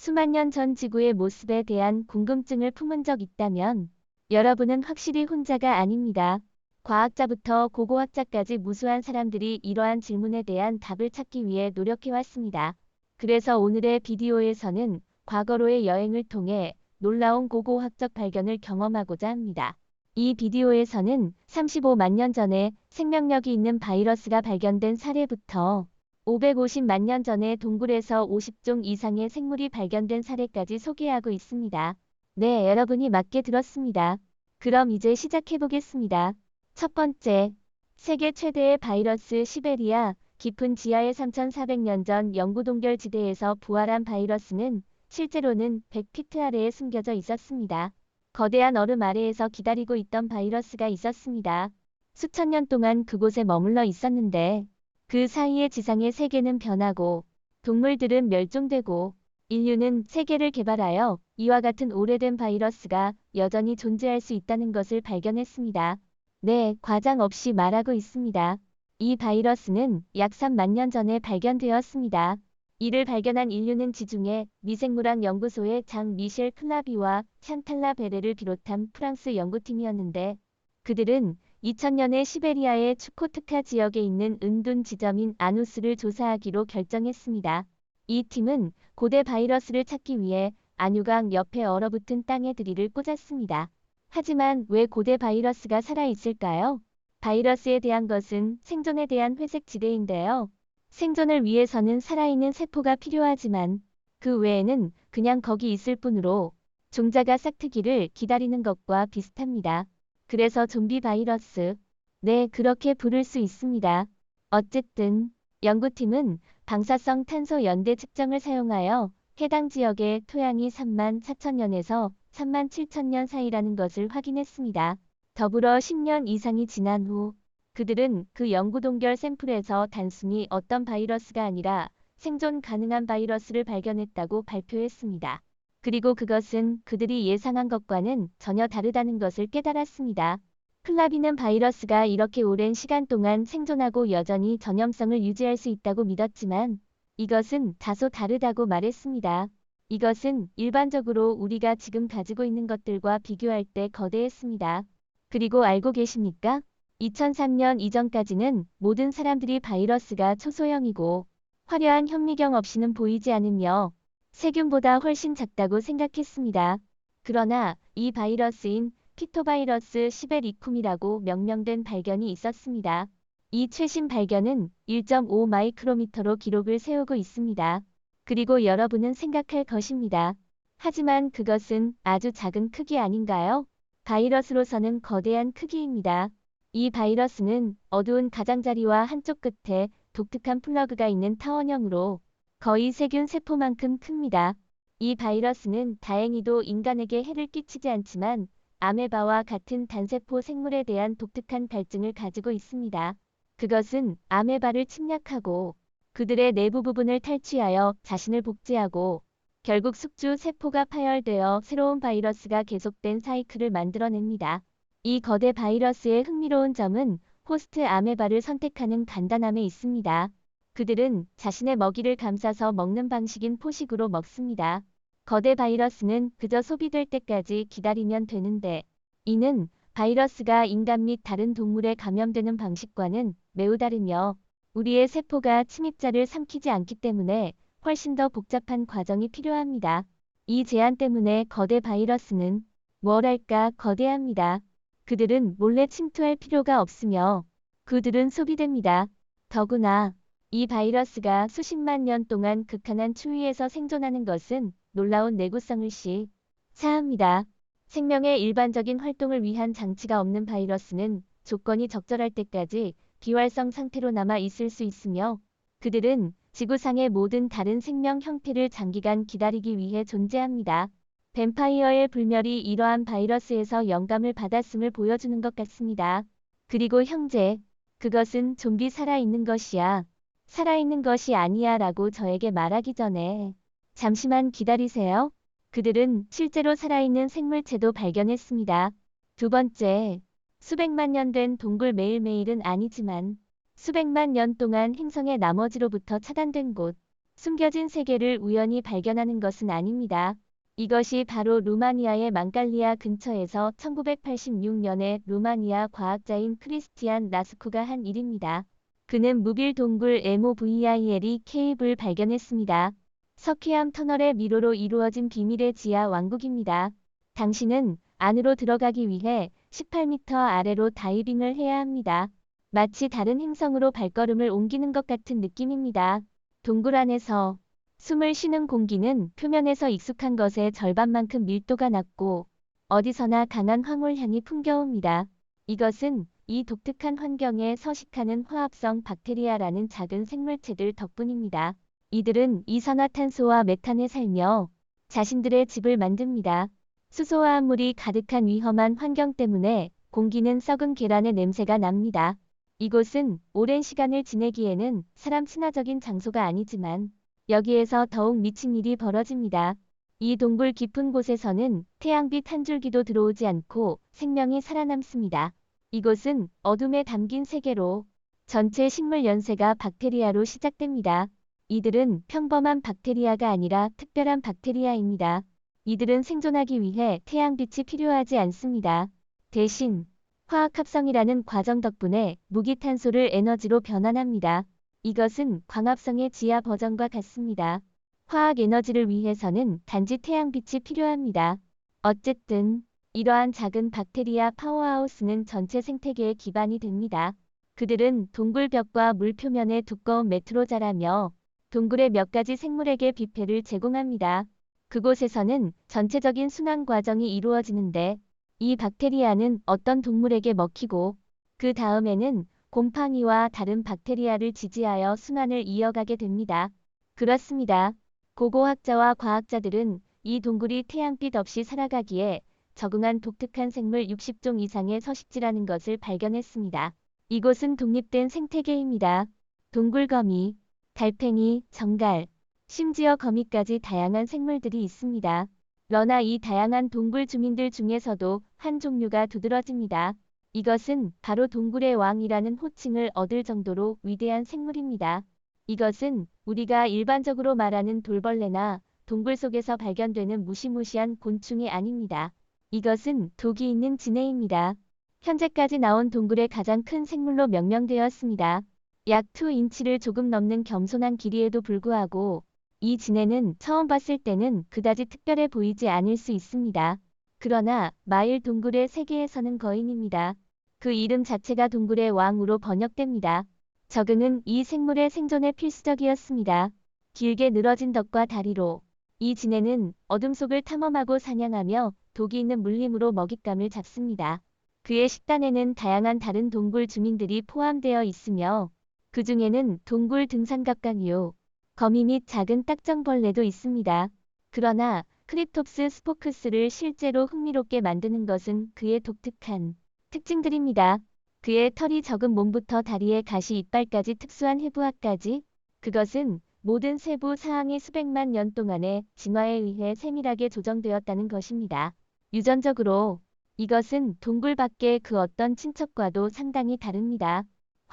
수만 년 전 지구의 모습에 대한 궁금증을 품은 적 있다면 여러분은 확실히 혼자가 아닙니다. 과학자부터 고고학자까지 무수한 사람들이 이러한 질문에 대한 답을 찾기 위해 노력해왔습니다. 그래서 오늘의 비디오에서는 과거로의 여행을 통해 놀라운 고고학적 발견을 경험하고자 합니다. 이 비디오에서는 35만 년 전에 생명력이 있는 바이러스가 발견된 사례부터 550만 년 전에 동굴에서 50종 이상의 생물이 발견된 사례까지 소개하고 있습니다. 네, 여러분이 맞게 들었습니다. 그럼 이제 시작해 보겠습니다. 첫 번째, 세계 최대의 바이러스 시베리아, 깊은 지하의 3400년 전 영구 동결지대에서 부활한 바이러스는 실제로는 100피트 아래에 숨겨져 있었습니다. 거대한 얼음 아래에서 기다리고 있던 바이러스가 있었습니다. 수천 년 동안 그곳에 머물러 있었는데 그 사이에 지상의 세계는 변하고 동물들은 멸종되고 인류는 세계를 개발하여 이와 같은 오래된 바이러스가 여전히 존재할 수 있다는 것을 발견했습니다. 네, 과장 없이 말하고 있습니다. 이 바이러스는 약 3만 년 전에 발견되었습니다. 이를 발견한 인류는 지중해 미생물학 연구소의 장 미셸 클라비와 샨탈라 베레를 비롯한 프랑스 연구팀이었는데 그들은 2000년에 시베리아의 추코트카 지역에 있는 은둔 지점인 아누스를 조사하기로 결정했습니다. 이 팀은 고대 바이러스를 찾기 위해 아뉴강 옆에 얼어붙은 땅에 드릴을 꽂았습니다. 하지만 왜 고대 바이러스가 살아있을까요? 바이러스에 대한 것은 생존에 대한 회색 지대인데요. 생존을 위해서는 살아있는 세포가 필요하지만 그 외에는 그냥 거기 있을 뿐으로 종자가 싹트기를 기다리는 것과 비슷합니다. 그래서 좀비 바이러스. 네, 그렇게 부를 수 있습니다. 어쨌든 연구팀은 방사성 탄소 연대 측정을 사용하여 해당 지역의 토양이 3만 4천 년에서 3만 7천 년 사이라는 것을 확인했습니다. 더불어 10년 이상이 지난 후 그들은 그 영구 동결 샘플에서 단순히 어떤 바이러스가 아니라 생존 가능한 바이러스를 발견했다고 발표했습니다. 그리고 그것은 그들이 예상한 것과는 전혀 다르다는 것을 깨달았습니다. 클라비는 바이러스가 이렇게 오랜 시간 동안 생존하고 여전히 전염성을 유지할 수 있다고 믿었지만 이것은 다소 다르다고 말했습니다. 이것은 일반적으로 우리가 지금 가지고 있는 것들과 비교할 때 거대했습니다. 그리고 알고 계십니까? 2003년 이전까지는 모든 사람들이 바이러스가 초소형이고 화려한 현미경 없이는 보이지 않으며 세균보다 훨씬 작다고 생각했습니다. 그러나 이 바이러스인 피토바이러스 시베리쿰이라고 명명된 발견이 있었습니다. 이 최신 발견은 1.5 마이크로미터로 기록을 세우고 있습니다. 그리고 여러분은 생각할 것입니다. 하지만 그것은 아주 작은 크기 아닌가요? 바이러스로서는 거대한 크기입니다. 이 바이러스는 어두운 가장자리와 한쪽 끝에 독특한 플러그가 있는 타원형으로 거의 세균 세포만큼 큽니다. 이 바이러스는 다행히도 인간에게 해를 끼치지 않지만 아메바와 같은 단세포 생물에 대한 독특한 갈증을 가지고 있습니다. 그것은 아메바를 침략하고 그들의 내부 부분을 탈취하여 자신을 복제하고 결국 숙주 세포가 파열되어 새로운 바이러스가 계속된 사이클을 만들어냅니다. 이 거대 바이러스의 흥미로운 점은 호스트 아메바를 선택하는 간단함에 있습니다. 그들은 자신의 먹이를 감싸서 먹는 방식인 포식으로 먹습니다. 거대 바이러스는 그저 소비될 때까지 기다리면 되는데 이는 바이러스가 인간 및 다른 동물에 감염되는 방식과는 매우 다르며 우리의 세포가 침입자를 삼키지 않기 때문에 훨씬 더 복잡한 과정이 필요합니다. 이 제한 때문에 거대 바이러스는 뭐랄까 거대합니다. 그들은 몰래 침투할 필요가 없으며 그들은 소비됩니다. 더구나 이 바이러스가 수십만 년 동안 극한한 추위에서 생존하는 것은 놀라운 내구성을 시사합니다. 생명의 일반적인 활동을 위한 장치가 없는 바이러스는 조건이 적절할 때까지 비활성 상태로 남아 있을 수 있으며 그들은 지구상의 모든 다른 생명 형태를 장기간 기다리기 위해 존재합니다. 뱀파이어의 불멸이 이러한 바이러스에서 영감을 받았음을 보여주는 것 같습니다. 그리고 형제, 그것은 좀비 살아있는 것이야. 살아있는 것이 아니야 라고 저에게 말하기 전에 잠시만 기다리세요. 그들은 실제로 살아있는 생물체도 발견했습니다. 두 번째, 수백만 년 된 동굴 매일매일은 아니지만 수백만 년 동안 행성의 나머지로부터 차단된 곳. 숨겨진 세계를 우연히 발견하는 것은 아닙니다. 이것이 바로 루마니아의 망갈리아 근처에서 1986년에 루마니아 과학자인 크리스티안 라스쿠가 한 일입니다. 그는 무빌 동굴 MOVILE 케이블을 발견했습니다. 석회암 터널의 미로로 이루어진 비밀의 지하 왕국입니다. 당신은 안으로 들어가기 위해 18m 아래로 다이빙을 해야 합니다. 마치 다른 행성으로 발걸음을 옮기는 것 같은 느낌입니다. 동굴 안에서 숨을 쉬는 공기는 표면에서 익숙한 것의 절반만큼 밀도가 낮고 어디서나 강한 황홀향이 풍겨옵니다. 이것은 이 독특한 환경에 서식하는 화합성 박테리아라는 작은 생물체들 덕분입니다. 이들은 이산화탄소와 메탄에 살며 자신들의 집을 만듭니다. 수소화합 물이 가득한 위험한 환경 때문에 공기는 썩은 계란의 냄새가 납니다. 이곳은 오랜 시간을 지내기에는 사람 친화적인 장소가 아니지만 여기에서 더욱 미친 일이 벌어집니다. 이 동굴 깊은 곳에서는 태양빛 한 줄기도 들어오지 않고 생명이 살아남습니다. 이곳은 어둠에 담긴 세계로 전체 식물 연쇄가 박테리아로 시작됩니다. 이들은 평범한 박테리아가 아니라 특별한 박테리아입니다. 이들은 생존하기 위해 태양빛이 필요하지 않습니다. 대신 화학합성이라는 과정 덕분에 무기탄소를 에너지로 변환합니다. 이것은 광합성의 지하 버전과 같습니다. 화학 에너지를 위해서는 단지 태양빛이 필요합니다. 어쨌든 이러한 작은 박테리아 파워하우스는 전체 생태계의 기반이 됩니다. 그들은 동굴 벽과 물 표면에 두꺼운 매트로 자라며 동굴의 몇 가지 생물에게 뷔페를 제공합니다. 그곳에서는 전체적인 순환 과정이 이루어지는데 이 박테리아는 어떤 동물에게 먹히고 그 다음에는 곰팡이와 다른 박테리아를 지지하여 순환을 이어가게 됩니다. 그렇습니다. 고고학자와 과학자들은 이 동굴이 태양빛 없이 살아가기에 적응한 독특한 생물 60종 이상의 서식지라는 것을 발견했습니다. 이곳은 독립된 생태계입니다. 동굴거미, 달팽이, 정갈, 심지어 거미까지 다양한 생물들이 있습니다. 그러나 이 다양한 동굴 주민들 중에서도 한 종류가 두드러집니다. 이것은 바로 동굴의 왕이라는 호칭을 얻을 정도로 위대한 생물입니다. 이것은 우리가 일반적으로 말하는 돌벌레나 동굴 속에서 발견되는 무시무시한 곤충이 아닙니다. 이것은 독이 있는 지네입니다. 현재까지 나온 동굴의 가장 큰 생물로 명명되었습니다. 약 2인치를 조금 넘는 겸손한 길이에도 불구하고 이 지네는 처음 봤을 때는 그다지 특별해 보이지 않을 수 있습니다. 그러나 마일 동굴의 세계에서는 거인입니다. 그 이름 자체가 동굴의 왕으로 번역됩니다. 적응은 이 생물의 생존에 필수적이었습니다. 길게 늘어진 덕과 다리로 이 지네는 어둠 속을 탐험하고 사냥하며 독이 있는 물림으로 먹잇감을 잡습니다. 그의 식단에는 다양한 다른 동굴 주민들이 포함되어 있으며 그 중에는 동굴 등산갑각류, 거미 및 작은 딱정벌레도 있습니다. 그러나 크립톱스 스포크스를 실제로 흥미롭게 만드는 것은 그의 독특한 특징들입니다. 그의 털이 적은 몸부터 다리의 가시 이빨까지 특수한 해부학까지 그것은 모든 세부 사항이 수백만 년 동안의 진화에 의해 세밀하게 조정되었다는 것입니다. 유전적으로 이것은 동굴 밖의 그 어떤 친척과도 상당히 다릅니다.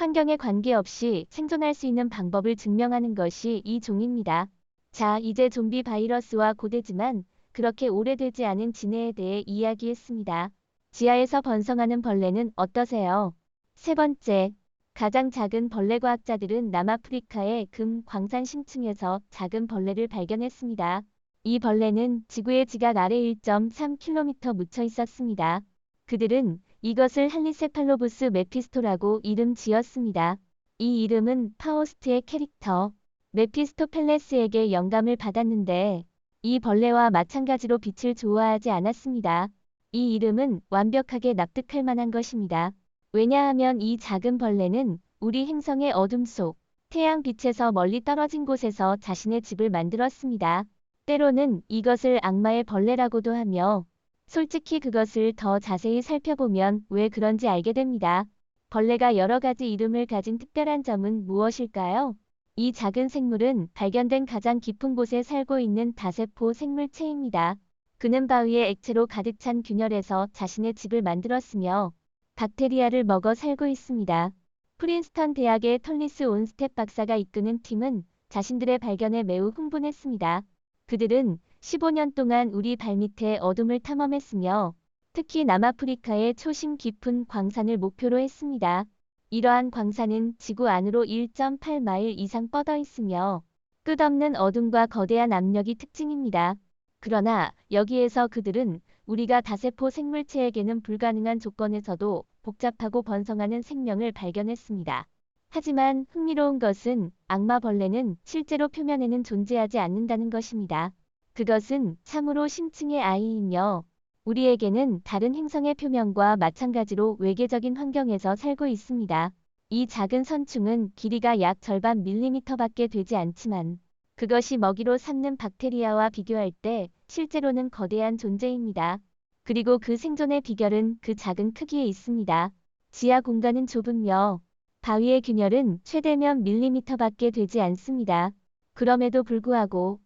환경에 관계없이 생존할 수 있는 방법을 증명하는 것이 이 종입니다. 자, 이제 좀비 바이러스와 고대지만 그렇게 오래되지 않은 진해에 대해 이야기했습니다. 지하에서 번성하는 벌레는 어떠세요? 세 번째, 가장 작은 벌레 과학자들은 남아프리카의 금 광산 심층에서 작은 벌레를 발견했습니다. 이 벌레는 지구의 지각 아래 1.3km 묻혀 있었습니다. 그들은 이것을 할리세팔로부스 메피스토라고 이름 지었습니다. 이 이름은 파우스트의 캐릭터 메피스토펠레스에게 영감을 받았는데 이 벌레와 마찬가지로 빛을 좋아하지 않았습니다. 이 이름은 완벽하게 납득할 만한 것입니다. 왜냐하면 이 작은 벌레는 우리 행성의 어둠 속 태양빛에서 멀리 떨어진 곳에서 자신의 집을 만들었습니다. 때로는 이것을 악마의 벌레라고도 하며 솔직히 그것을 더 자세히 살펴보면 왜 그런지 알게 됩니다. 벌레가 여러 가지 이름을 가진 특별한 점은 무엇일까요? 이 작은 생물은 발견된 가장 깊은 곳에 살고 있는 다세포 생물체입니다. 그는 바위의 액체로 가득 찬 균열에서 자신의 집을 만들었으며 박테리아를 먹어 살고 있습니다. 프린스턴 대학의 털리스 온스텝 박사가 이끄는 팀은 자신들의 발견에 매우 흥분했습니다. 그들은 15년 동안 우리 발밑에 어둠을 탐험했으며 특히 남아프리카의 초심 깊은 광산을 목표로 했습니다. 이러한 광산은 지구 안으로 1.8마일 이상 뻗어 있으며 끝없는 어둠과 거대한 압력이 특징입니다. 그러나 여기에서 그들은 우리가 다세포 생물체에게는 불가능한 조건에서도 복잡하고 번성하는 생명을 발견했습니다. 하지만 흥미로운 것은 악마벌레는 실제로 표면에는 존재하지 않는다는 것입니다. 그것은 참으로 심층의 아이이며 우리에게는 다른 행성의 표면과 마찬가지로 외계적인 환경에서 살고 있습니다. 이 작은 선충은 길이가 약 절반 밀리미터밖에 되지 않지만 그것이 먹이로 삼는 박테리아와 비교할 때 실제로는 거대한 존재입니다. 그리고 그 생존의 비결은 그 작은 크기에 있습니다. 지하 공간은 좁으며 바위의 균열은 최대면 밀리미터밖에 되지 않습니다. 그럼에도 불구하고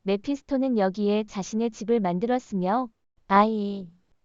메피스토는 여기에 자신의 집을 만들었으며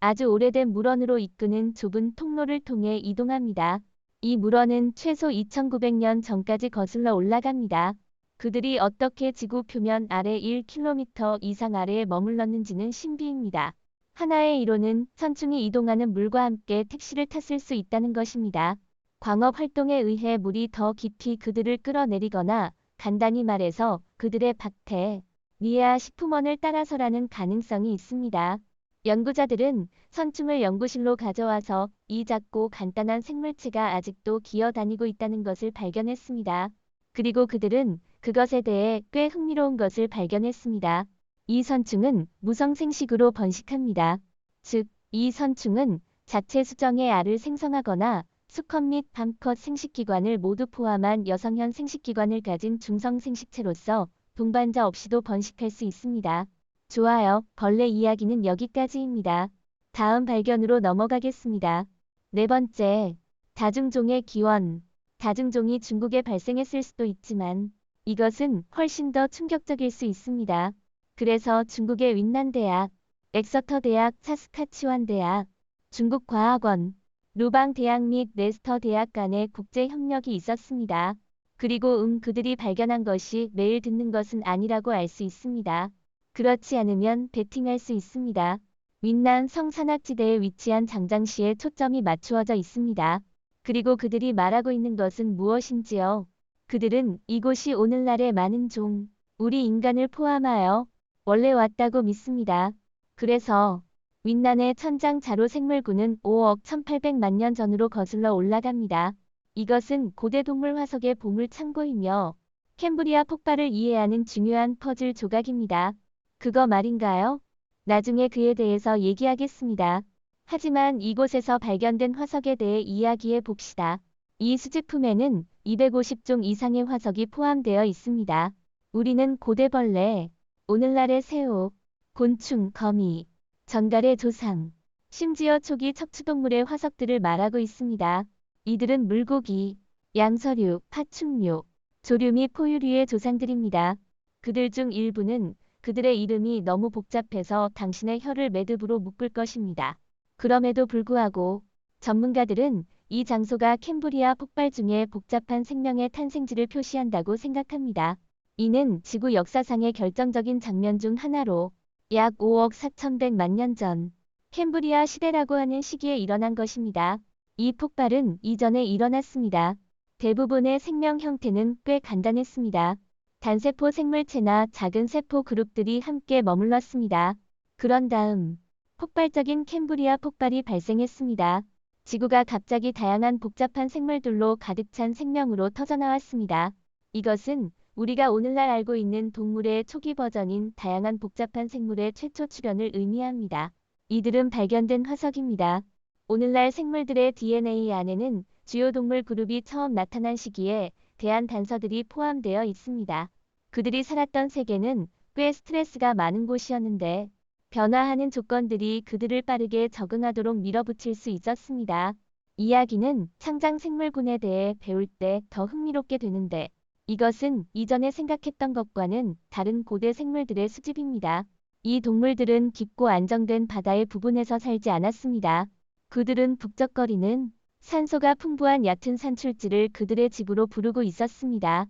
아주 오래된 물원으로 이끄는 좁은 통로를 통해 이동합니다. 이 물원은 최소 2900년 전까지 거슬러 올라갑니다. 그들이 어떻게 지구 표면 아래 1km 이상 아래에 머물렀는지는 신비입니다. 하나의 이론은 선충이 이동하는 물과 함께 택시를 탔을 수 있다는 것입니다. 광업 활동에 의해 물이 더 깊이 그들을 끌어내리거나 간단히 말해서 그들의 박테리아 식품원을 따라서라는 가능성이 있습니다. 연구자들은 선충을 연구실로 가져와서 이 작고 간단한 생물체가 아직도 기어다니고 있다는 것을 발견했습니다. 그리고 그들은 그것에 대해 꽤 흥미로운 것을 발견했습니다. 이 선충은 무성생식으로 번식합니다. 즉, 이 선충은 자체 수정의 알을 생성하거나 수컷 및 암컷 생식기관을 모두 포함한 여성형 생식기관을 가진 중성 생식체로서 동반자 없이도 번식할 수 있습니다. 좋아요. 벌레 이야기는 여기까지입니다. 다음 발견으로 넘어가겠습니다. 네 번째, 다중종의 기원. 다중종이 중국에 발생했을 수도 있지만 이것은 훨씬 더 충격적일 수 있습니다. 그래서 중국의 윈난대학, 엑서터 대학, 사스카치완 대학, 중국과학원, 루방 대학 및 레스터 대학 간의 국제 협력이 있었습니다. 그리고 그들이 발견한 것이 매일 듣는 것은 아니라고 알 수 있습니다. 그렇지 않으면 베팅할 수 있습니다. 윈난 성산악지대에 위치한 장장시에 초점이 맞추어져 있습니다. 그리고 그들이 말하고 있는 것은 무엇인지요? 그들은 이곳이 오늘날의 많은 종, 우리 인간을 포함하여 원래 왔다고 믿습니다. 그래서 윈난의 천장 자로 생물구는 5억 1800만 년 전으로 거슬러 올라갑니다. 이것은 고대 동물 화석의 보물 창고이며 캠브리아 폭발을 이해하는 중요한 퍼즐 조각입니다. 그거 말인가요? 나중에 그에 대해서 얘기하겠습니다. 하지만 이곳에서 발견된 화석에 대해 이야기해 봅시다. 이 수집품에는 250종 이상의 화석이 포함되어 있습니다. 우리는 고대벌레, 오늘날의 새우, 곤충, 거미, 전갈의 조상, 심지어 초기 척추동물의 화석들을 말하고 있습니다. 이들은 물고기, 양서류, 파충류, 조류 및 포유류의 조상들입니다. 그들 중 일부는 그들의 이름이 너무 복잡해서 당신의 혀를 매듭으로 묶을 것입니다. 그럼에도 불구하고 전문가들은 이 장소가 캠브리아 폭발 중에 복잡한 생명의 탄생지를 표시한다고 생각합니다. 이는 지구 역사상의 결정적인 장면 중 하나로 약 5억 4100만 년 전 캠브리아 시대라고 하는 시기에 일어난 것입니다. 이 폭발은 이전에 일어났습니다. 대부분의 생명 형태는 꽤 간단했습니다. 단세포 생물체나 작은 세포 그룹들이 함께 머물렀습니다. 그런 다음 폭발적인 캠브리아 폭발이 발생했습니다. 지구가 갑자기 다양한 복잡한 생물들로 가득 찬 생명으로 터져나왔습니다. 이것은 우리가 오늘날 알고 있는 동물의 초기 버전인 다양한 복잡한 생물의 최초 출현을 의미합니다. 이들은 발견된 화석입니다. 오늘날 생물들의 DNA 안에는 주요 동물 그룹이 처음 나타난 시기에 대한 단서들이 포함되어 있습니다. 그들이 살았던 세계는 꽤 스트레스가 많은 곳이었는데 변화하는 조건들이 그들을 빠르게 적응하도록 밀어붙일 수 있었습니다. 이야기는 창장 생물군에 대해 배울 때 더 흥미롭게 되는데 이것은 이전에 생각했던 것과는 다른 고대 생물들의 수집입니다. 이 동물들은 깊고 안정된 바다의 부분에서 살지 않았습니다. 그들은 북적거리는 산소가 풍부한 얕은 산출지를 그들의 집으로 부르고 있었습니다.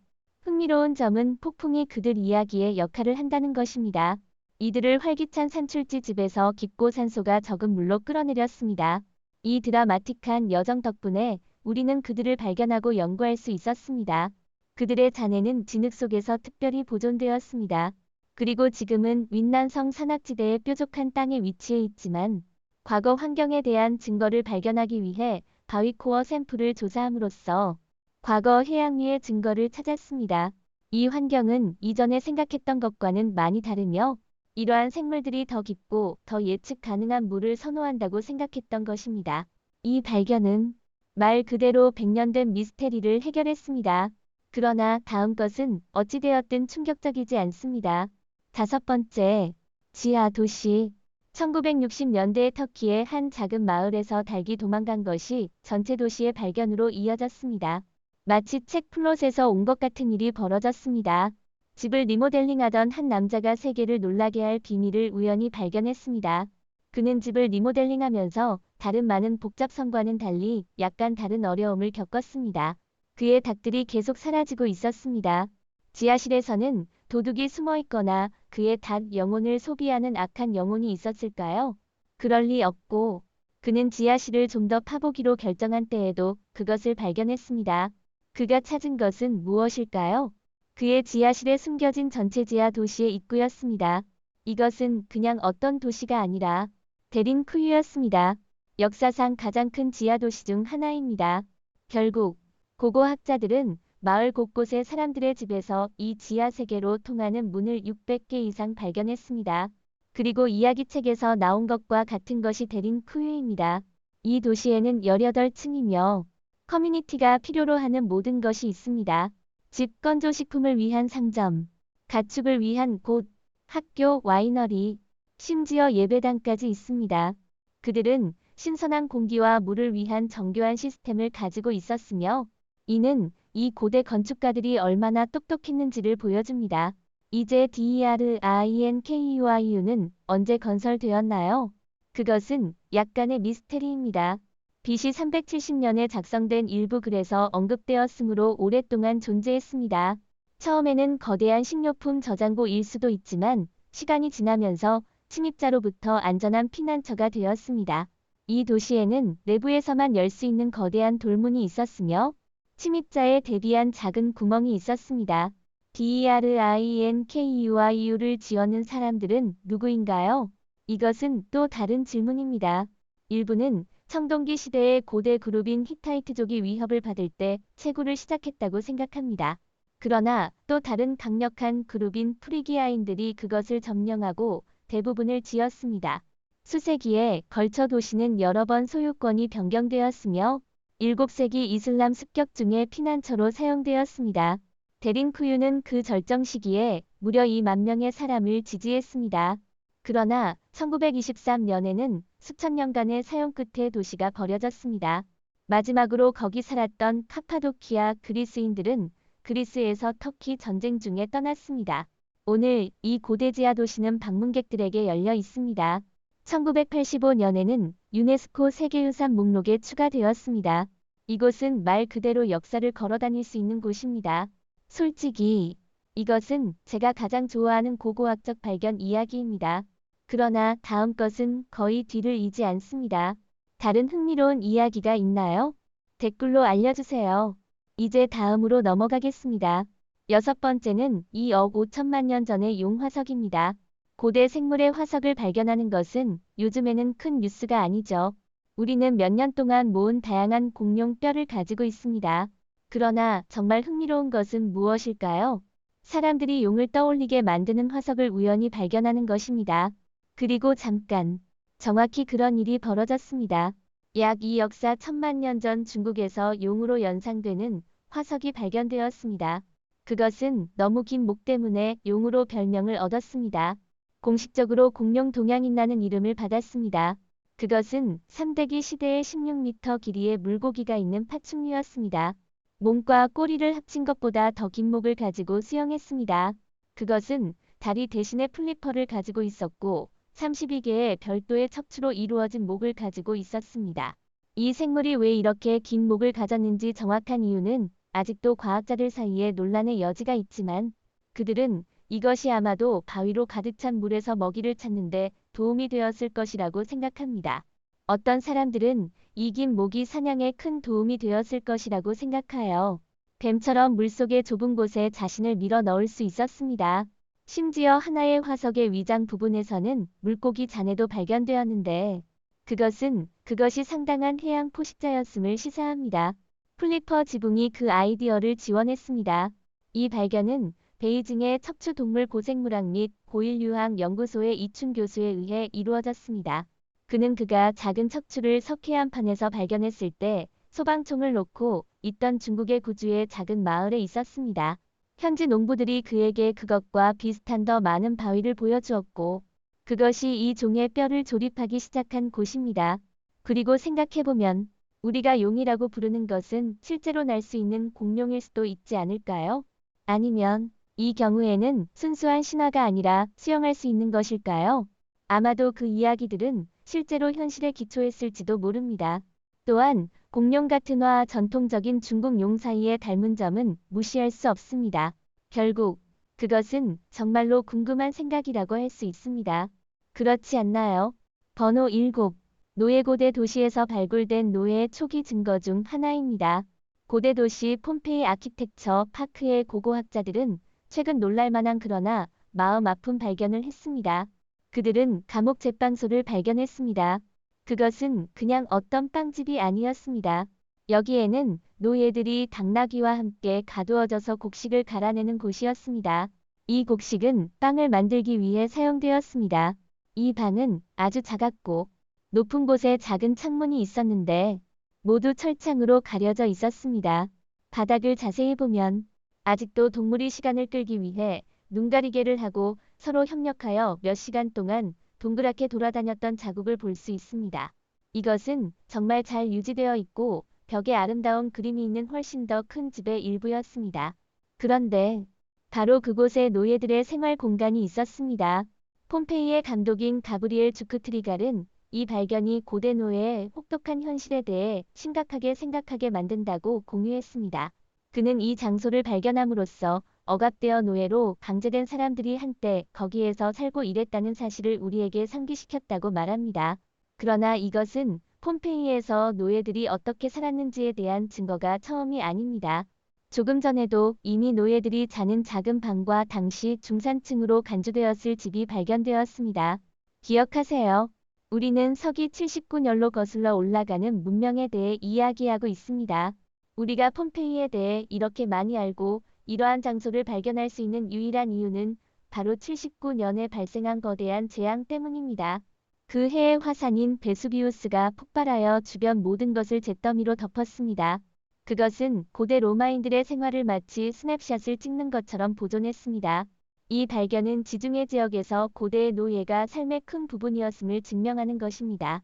흥미로운 점은 폭풍이 그들 이야기의 역할을 한다는 것입니다. 이들을 활기찬 산출지 집에서 깊고 산소가 적은 물로 끌어내렸습니다. 이 드라마틱한 여정 덕분에 우리는 그들을 발견하고 연구할 수 있었습니다. 그들의 잔해는 진흙 속에서 특별히 보존되었습니다. 그리고 지금은 윈난성 산악지대의 뾰족한 땅에 위치해 있지만 과거 환경에 대한 증거를 발견하기 위해 바위코어 샘플을 조사함으로써 과거 해양 위의 증거를 찾았습니다. 이 환경은 이전에 생각했던 것과는 많이 다르며 이러한 생물들이 더 깊고 더 예측 가능한 물을 선호한다고 생각했던 것입니다. 이 발견은 말 그대로 100년 된 미스테리를 해결했습니다. 그러나 다음 것은 어찌되었든 충격적이지 않습니다. 다섯 번째, 지하 도시. 1960년대 터키의 한 작은 마을에서 닭이 도망간 것이 전체 도시의 발견으로 이어졌습니다. 마치 책 플롯에서 온 것 같은 일이 벌어졌습니다. 집을 리모델링하던 한 남자가 세계를 놀라게 할 비밀을 우연히 발견했습니다. 그는 집을 리모델링하면서 다른 많은 복잡성과는 달리 약간 다른 어려움을 겪었습니다. 그의 닭들이 계속 사라지고 있었습니다. 지하실에서는 도둑이 숨어 있거나 그의 닭 영혼을 소비하는 악한 영혼이 있었을까요? 그럴 리 없고 그는 지하실을 좀 더 파보기로 결정한 때에도 그것을 발견했습니다. 그가 찾은 것은 무엇일까요? 그의 지하실에 숨겨진 전체 지하 도시의 입구였습니다. 이것은 그냥 어떤 도시가 아니라 데린쿠유였습니다. 역사상 가장 큰 지하 도시 중 하나입니다. 결국 고고학자들은 마을 곳곳의 사람들의 집에서 이 지하 세계로 통하는 문을 600개 이상 발견했습니다. 그리고 이야기책에서 나온 것과 같은 것이 데린쿠유입니다. 이 도시에는 18층이며 커뮤니티가 필요로 하는 모든 것이 있습니다. 집, 건조식품을 위한 상점, 가축을 위한 곳, 학교, 와이너리, 심지어 예배당까지 있습니다. 그들은 신선한 공기와 물을 위한 정교한 시스템을 가지고 있었으며 이는 이 고대 건축가들이 얼마나 똑똑했는지를 보여줍니다. 이제 DERINKUIU는 언제 건설되었나요? 그것은 약간의 미스테리입니다. BC 370년에 작성된 일부 글에서 언급되었으므로 오랫동안 존재했습니다. 처음에는 거대한 식료품 저장고일 수도 있지만 시간이 지나면서 침입자로부터 안전한 피난처가 되었습니다. 이 도시에는 내부에서만 열 수 있는 거대한 돌문이 있었으며 침입자에 대비한 작은 구멍이 있었습니다. DERINKUIU를 지어낸 사람들은 누구인가요? 이것은 또 다른 질문입니다. 일부는 청동기 시대의 고대 그룹인 히타이트족이 위협을 받을 때 채굴을 시작했다고 생각합니다. 그러나 또 다른 강력한 그룹인 프리기아인들이 그것을 점령하고 대부분을 지었습니다. 수세기에 걸쳐 도시는 여러 번 소유권이 변경되었으며 7세기 이슬람 습격 중에 피난처로 사용되었습니다. 데린쿠유는 그 절정 시기에 무려 2만 명의 사람을 지지했습니다. 그러나 1923년에는 수천 년간의 사용 끝에 도시가 버려졌습니다. 마지막으로 거기 살았던 카파도키아 그리스인들은 그리스에서 터키 전쟁 중에 떠났습니다. 오늘 이 고대 지하 도시는 방문객들에게 열려 있습니다. 1985년에는 유네스코 세계유산 목록에 추가되었습니다. 이곳은 말 그대로 역사를 걸어다닐 수 있는 곳입니다. 솔직히 이것은 제가 가장 좋아하는 고고학적 발견 이야기입니다. 그러나 다음 것은 거의 뒤를 이지 않습니다. 다른 흥미로운 이야기가 있나요? 댓글로 알려주세요. 이제 다음으로 넘어가겠습니다. 여섯 번째는 2억 5천만 년 전의 용화석입니다. 고대 생물의 화석을 발견하는 것은 요즘에는 큰 뉴스가 아니죠. 우리는 몇 년 동안 모은 다양한 공룡 뼈를 가지고 있습니다. 그러나 정말 흥미로운 것은 무엇일까요? 사람들이 용을 떠올리게 만드는 화석을 우연히 발견하는 것입니다. 그리고 잠깐, 정확히 그런 일이 벌어졌습니다. 약 2억 4천만 년 전 중국에서 용으로 연상되는 화석이 발견되었습니다. 그것은 너무 긴 목 때문에 용으로 별명을 얻었습니다. 공식적으로 공룡 동양인이라는 이름을 받았습니다. 그것은 삼대기 시대의 16m 길이의 물고기가 있는 파충류였습니다. 몸과 꼬리를 합친 것보다 더 긴 목을 가지고 수영했습니다. 그것은 다리 대신에 플리퍼를 가지고 있었고 32개의 별도의 척추로 이루어진 목을 가지고 있었습니다. 이 생물이 왜 이렇게 긴 목을 가졌는지 정확한 이유는 아직도 과학자들 사이에 논란의 여지가 있지만 그들은 이것이 아마도 바위로 가득 찬 물에서 먹이를 찾는데 도움이 되었을 것이라고 생각합니다. 어떤 사람들은 이긴 모기 사냥에 큰 도움이 되었을 것이라고 생각하여 뱀처럼 물속의 좁은 곳에 자신을 밀어 넣을 수 있었습니다. 심지어 하나의 화석의 위장 부분에서는 물고기 잔해도 발견되었는데 그것이 상당한 해양 포식자였음을 시사합니다. 플리퍼 지붕이 그 아이디어를 지원했습니다. 이 발견은 베이징의 척추동물 고생물학 및 고인류학 연구소의 이춘 교수에 의해 이루어졌습니다. 그는 그가 작은 척추를 석회암판에서 발견했을 때 소방총을 놓고 있던 중국의 구주의 작은 마을에 있었습니다. 현지 농부들이 그에게 그것과 비슷한 더 많은 바위를 보여주었고 그것이 이 종의 뼈를 조립하기 시작한 곳입니다. 그리고 생각해보면 우리가 용이라고 부르는 것은 실제로 날 수 있는 공룡일 수도 있지 않을까요? 아니면 이 경우에는 순수한 신화가 아니라 수용할 수 있는 것일까요? 아마도 그 이야기들은 실제로 현실에 기초했을지도 모릅니다. 또한 공룡 같은 화 전통적인 중국 용 사이의 닮은 점은 무시할 수 없습니다. 결국 그것은 정말로 궁금한 생각이라고 할 수 있습니다. 그렇지 않나요? 번호 7. 노예 고대 도시에서 발굴된 노예의 초기 증거 중 하나입니다. 고대 도시 폼페이 아키텍처 파크의 고고학자들은 최근 놀랄만한 그러나 마음 아픈 발견을 했습니다. 그들은 감옥 제빵소를 발견했습니다. 그것은 그냥 어떤 빵집이 아니었습니다. 여기에는 노예들이 당나귀와 함께 가두어져서 곡식을 갈아내는 곳이었습니다. 이 곡식은 빵을 만들기 위해 사용되었습니다. 이 방은 아주 작았고 높은 곳에 작은 창문이 있었는데 모두 철창으로 가려져 있었습니다. 바닥을 자세히 보면 아직도 동물이 시간을 끌기 위해 눈가리개를 하고 서로 협력하여 몇 시간 동안 동그랗게 돌아다녔던 자국을 볼 수 있습니다. 이것은 정말 잘 유지되어 있고 벽에 아름다운 그림이 있는 훨씬 더 큰 집의 일부였습니다. 그런데 바로 그곳에 노예들의 생활 공간이 있었습니다. 폼페이의 감독인 가브리엘 주크트리갈은 이 발견이 고대 노예의 혹독한 현실에 대해 심각하게 생각하게 만든다고 공유했습니다. 그는 이 장소를 발견함으로써 억압되어 노예로 강제된 사람들이 한때 거기에서 살고 일했다는 사실을 우리에게 상기시켰다고 말합니다. 그러나 이것은 폼페이에서 노예들이 어떻게 살았는지에 대한 증거가 처음이 아닙니다. 조금 전에도 이미 노예들이 자는 작은 방과 당시 중산층으로 간주되었을 집이 발견되었습니다. 기억하세요. 우리는 서기 79년로 거슬러 올라가는 문명에 대해 이야기하고 있습니다. 우리가 폼페이에 대해 이렇게 많이 알고 이러한 장소를 발견할 수 있는 유일한 이유는 바로 79년에 발생한 거대한 재앙 때문입니다. 그 해의 화산인 베수비우스가 폭발하여 주변 모든 것을 잿더미로 덮었습니다. 그것은 고대 로마인들의 생활을 마치 스냅샷을 찍는 것처럼 보존했습니다. 이 발견은 지중해 지역에서 고대의 노예가 삶의 큰 부분이었음을 증명하는 것입니다.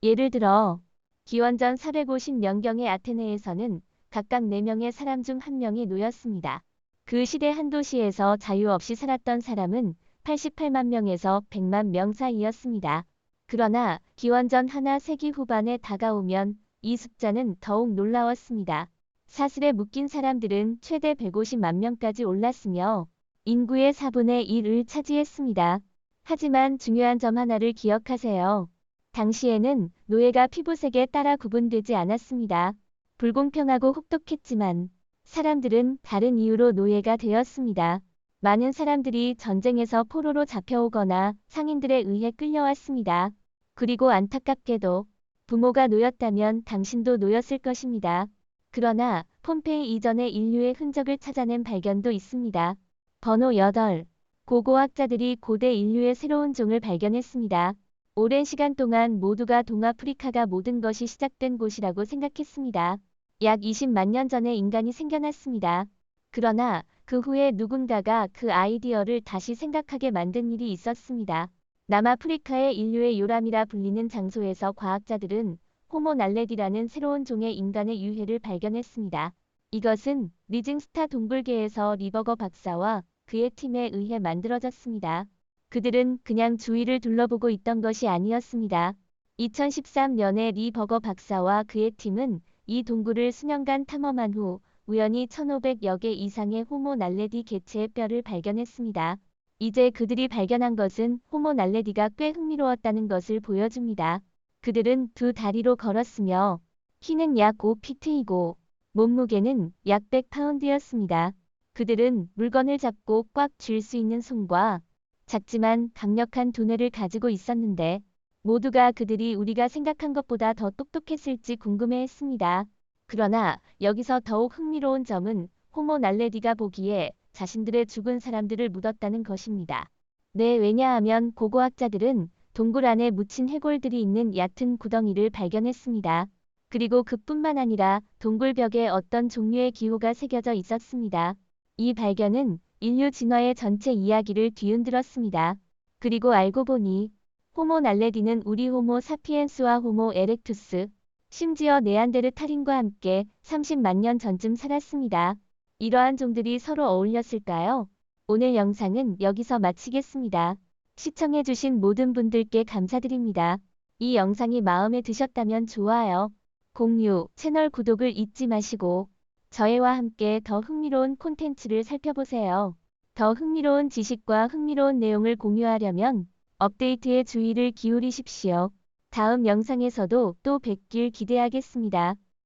예를 들어 기원전 450년경의 아테네에서는 각각 4명의 사람 중 1명이 노였습니다. 그 시대 한 도시에서 자유 없이 살았던 사람은 88만 명에서 100만 명 사이였습니다. 그러나 기원전 하나 세기 후반에 다가오면 이 숫자는 더욱 놀라웠습니다. 사슬에 묶인 사람들은 최대 150만 명까지 올랐으며 인구의 4분의 1을 차지했습니다. 하지만 중요한 점 하나를 기억하세요. 당시에는 노예가 피부색에 따라 구분되지 않았습니다. 불공평하고 혹독했지만 사람들은 다른 이유로 노예가 되었습니다. 많은 사람들이 전쟁에서 포로로 잡혀오거나 상인들에 의해 끌려왔습니다. 그리고 안타깝게도 부모가 노였다면 당신도 노였을 것입니다. 그러나 폼페이 이전의 인류의 흔적을 찾아낸 발견도 있습니다. 번호 8. 고고학자들이 고대 인류의 새로운 종을 발견했습니다. 오랜 시간 동안 모두가 동아프리카가 모든 것이 시작된 곳이라고 생각했습니다. 약 20만 년 전에 인간이 생겨났습니다. 그러나 그 후에 누군가가 그 아이디어를 다시 생각하게 만든 일이 있었습니다. 남아프리카의 인류의 요람이라 불리는 장소에서 과학자들은 호모 날레디라는 새로운 종의 인간의 유해를 발견했습니다. 이것은 리징스타 동굴계에서 리버거 박사와 그의 팀에 의해 만들어졌습니다. 그들은 그냥 주위를 둘러보고 있던 것이 아니었습니다. 2013년에 리버거 박사와 그의 팀은 이 동굴을 수년간 탐험한 후 우연히 1,500여 개 이상의 호모 날레디 개체의 뼈를 발견했습니다. 이제 그들이 발견한 것은 호모 날레디가 꽤 흥미로웠다는 것을 보여줍니다. 그들은 두 다리로 걸었으며 키는 약 5피트이고 몸무게는 약 100파운드였습니다. 그들은 물건을 잡고 꽉 쥘 수 있는 손과 작지만 강력한 두뇌를 가지고 있었는데 모두가 그들이 우리가 생각한 것보다 더 똑똑했을지 궁금해했습니다. 그러나 여기서 더욱 흥미로운 점은 호모 날레디가 보기에 자신들의 죽은 사람들을 묻었다는 것입니다. 네, 왜냐하면 고고학자들은 동굴 안에 묻힌 해골들이 있는 얕은 구덩이를 발견했습니다. 그리고 그뿐만 아니라 동굴 벽에 어떤 종류의 기호가 새겨져 있었습니다. 이 발견은 인류 진화의 전체 이야기를 뒤흔들었습니다. 그리고 알고 보니 호모 날레디는 우리 호모 사피엔스와 호모 에렉투스, 심지어 네안데르탈인과 함께 30만 년 전쯤 살았습니다. 이러한 종들이 서로 어울렸을까요? 오늘 영상은 여기서 마치겠습니다. 시청해주신 모든 분들께 감사드립니다. 이 영상이 마음에 드셨다면 좋아요, 공유, 채널 구독을 잊지 마시고 저희와 함께 더 흥미로운 콘텐츠를 살펴보세요. 더 흥미로운 지식과 흥미로운 내용을 공유하려면 업데이트에 주의를 기울이십시오. 다음 영상에서도 또 뵙길 기대하겠습니다.